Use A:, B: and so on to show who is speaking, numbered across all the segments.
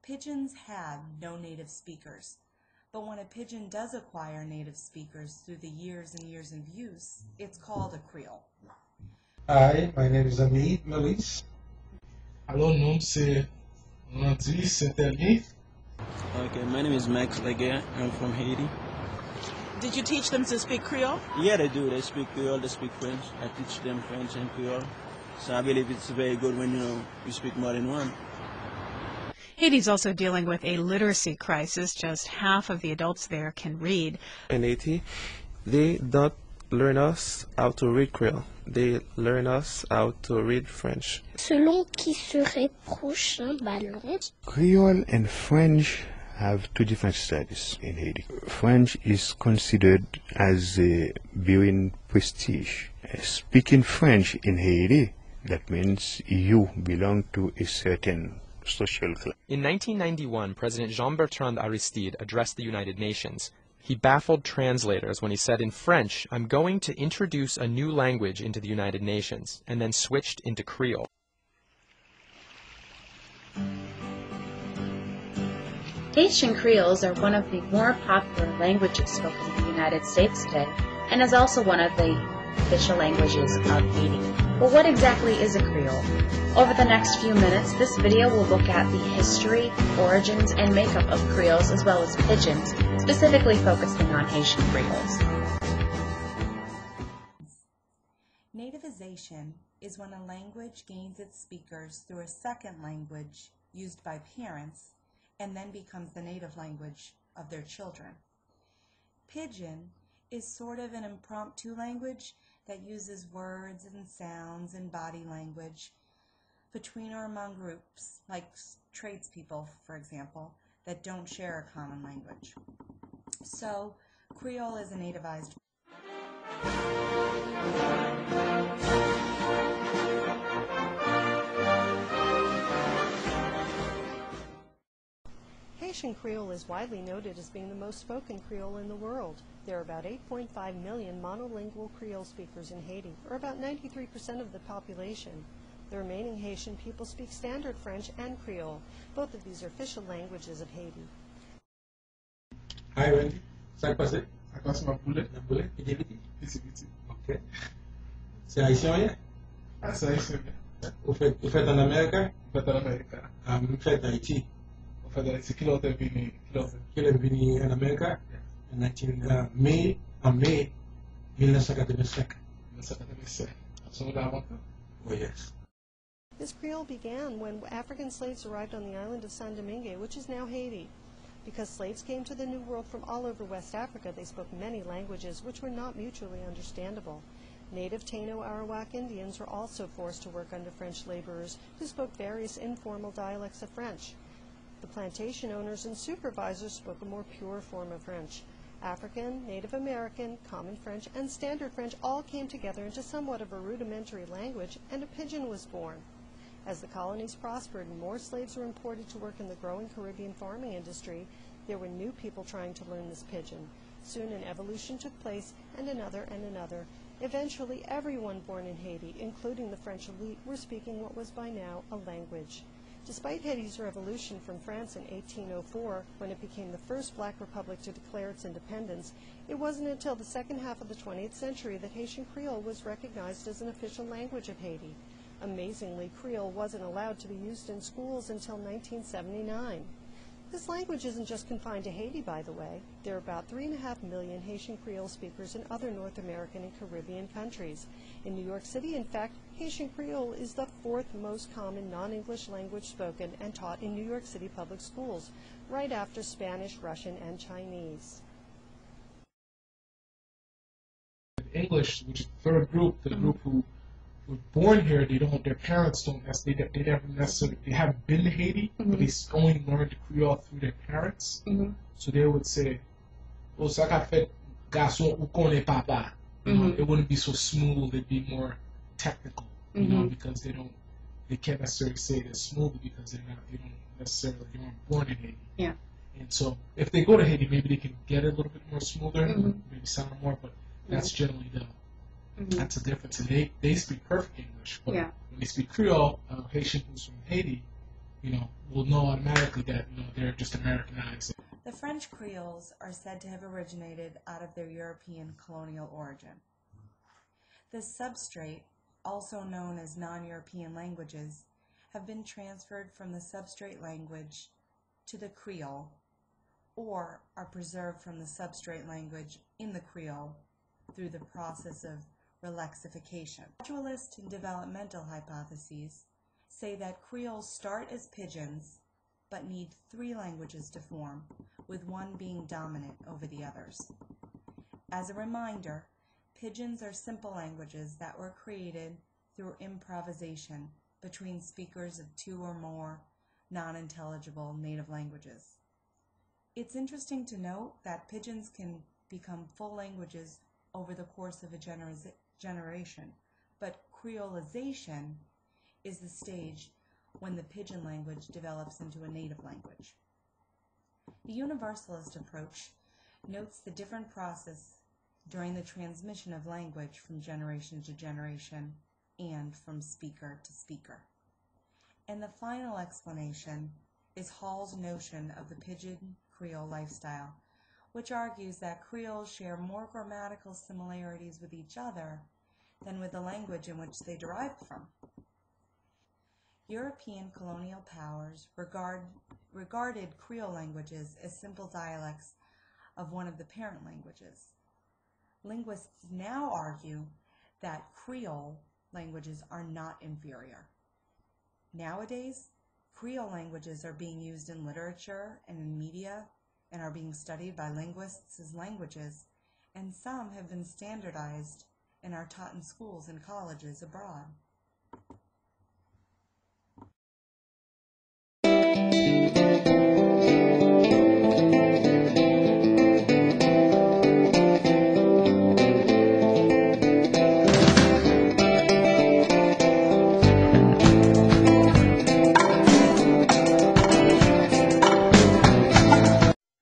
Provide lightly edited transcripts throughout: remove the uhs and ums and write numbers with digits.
A: Pidgins have no native speakers, but when a pidgin does acquire native speakers through the years and years of use, it's called a Creole.
B: Hi, my name is Amit Melis.
C: Alors, nom c'est Randy Saint-Elie.
D: Okay, my name is Max Leguer. I'm from Haiti.
E: Did you teach them to speak Creole?
D: Yeah, they do. They speak Creole, they speak French. I teach them French and Creole. So I believe it's very good when, you speak more than one.
F: Haiti's also dealing with a literacy crisis. Just half of the adults there can read.
G: In Haiti, they don't learn us how to read Creole. They learn us how to read French.
H: Selon qui serait prochain ballon?
I: Creole and French have two different studies in Haiti. French is considered as a very prestige. Speaking French in Haiti, that means you belong to a certain social class.
J: In 1991, President Jean-Bertrand Aristide addressed the United Nations. He baffled translators when he said in French, "I'm going to introduce a new language into the United Nations," and then switched into Creole.
K: Haitian Creoles are one of the more popular languages spoken in the United States today, and is also one of the official languages of Haiti. But what exactly is a Creole? Over the next few minutes, this video will look at the history, origins, and makeup of Creoles as well as Pidgins, specifically focusing on Haitian Creoles.
A: Nativization is when a language gains its speakers through a second language used by parents and then becomes the native language of their children. Pidgin is sort of an impromptu language that uses words and sounds and body language between or among groups, like tradespeople, for example, that don't share a common language. So, Creole is a nativized.
L: Haitian Creole is widely noted as being the most spoken Creole in the world. There are about 8.5 million monolingual Creole speakers in Haiti, or about 93% of the population. The remaining Haitian people speak Standard French and Creole. Both of these are official languages of Haiti.
B: Hi, Randy. Ça passe?
C: Ça passe ma boulette?
B: La boulette, Pidgin.
C: Petit.
B: Ok. C'est haïtien, yeah?
C: Ah, c'est haïtien.
B: Vous faites en Amérique?
C: Vous faites en Amérique.
B: Vous faites Haïti.
C: Vous faites Haïti. Qui l'autre est venu?
B: Qui est venu en Amérique? En mai 1985.
C: 1985. So that
B: Oh, yes.
L: This Creole began when African slaves arrived on the island of Saint Domingue, which is now Haiti. Because slaves came to the New World from all over West Africa, they spoke many languages which were not mutually understandable. Native Taino-Arawak Indians were also forced to work under French laborers who spoke various informal dialects of French. The plantation owners and supervisors spoke a more pure form of French. African, Native American, Common French, and Standard French all came together into somewhat of a rudimentary language, and a pidgin was born. As the colonies prospered and more slaves were imported to work in the growing Caribbean farming industry, there were new people trying to learn this pidgin. Soon an evolution took place, and another and another. Eventually, everyone born in Haiti, including the French elite, were speaking what was by now a language. Despite Haiti's revolution from France in 1804, when it became the first black republic to declare its independence, it wasn't until the second half of the 20th century that Haitian Creole was recognized as an official language of Haiti. Amazingly, Creole wasn't allowed to be used in schools until 1979. This language isn't just confined to Haiti, by the way. There are about 3.5 million Haitian Creole speakers in other North American and Caribbean countries. In New York City, in fact, Haitian Creole is the fourth most common non-English language spoken and taught in New York City public schools, right after Spanish, Russian, and Chinese.
C: English, which is the third group, the group who were born here, their parents don't necessarily, they never necessarily, they haven't been to Haiti, but they only learned Creole through their parents. So they would say, "Oh, ça qu'a fait garçon ou connaît papa." You know, it wouldn't be so smooth. It'd be more technical, you know, because they can't necessarily say it as smoothly because they weren't born in Haiti.
K: Yeah.
C: And so if they go to Haiti, maybe they can get it a little bit more smoother, maybe sound more, but that's generally that's a difference. And they speak perfect English, but when they speak Creole, Haitian who's from Haiti, will know automatically that they're just Americanized.
A: The French Creoles are said to have originated out of their European colonial origin. The substrate, also known as non-European languages, have been transferred from the substrate language to the Creole, or are preserved from the substrate language in the Creole through the process of relaxification. Naturalist and developmental hypotheses say that Creoles start as Pidgins, but need 3 languages to form, with one being dominant over the others. As a reminder, Pidgins are simple languages that were created through improvisation between speakers of 2 or more non-intelligible native languages. It's interesting to note that Pidgins can become full languages over the course of a generation, but Creolization is the stage when the Pidgin language develops into a native language. The universalist approach notes the different process during the transmission of language from generation to generation and from speaker to speaker. And the final explanation is Hall's notion of the Pidgin Creole lifestyle, which argues that Creoles share more grammatical similarities with each other than with the language in which they derived from. European colonial powers regarded Creole languages as simple dialects of one of the parent languages. Linguists now argue that Creole languages are not inferior. Nowadays, Creole languages are being used in literature and in media and are being studied by linguists as languages, and some have been standardized and are taught in schools and colleges abroad.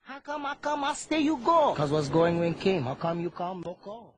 M: How come I stay you go? Cause what's going when came? How come you come no go?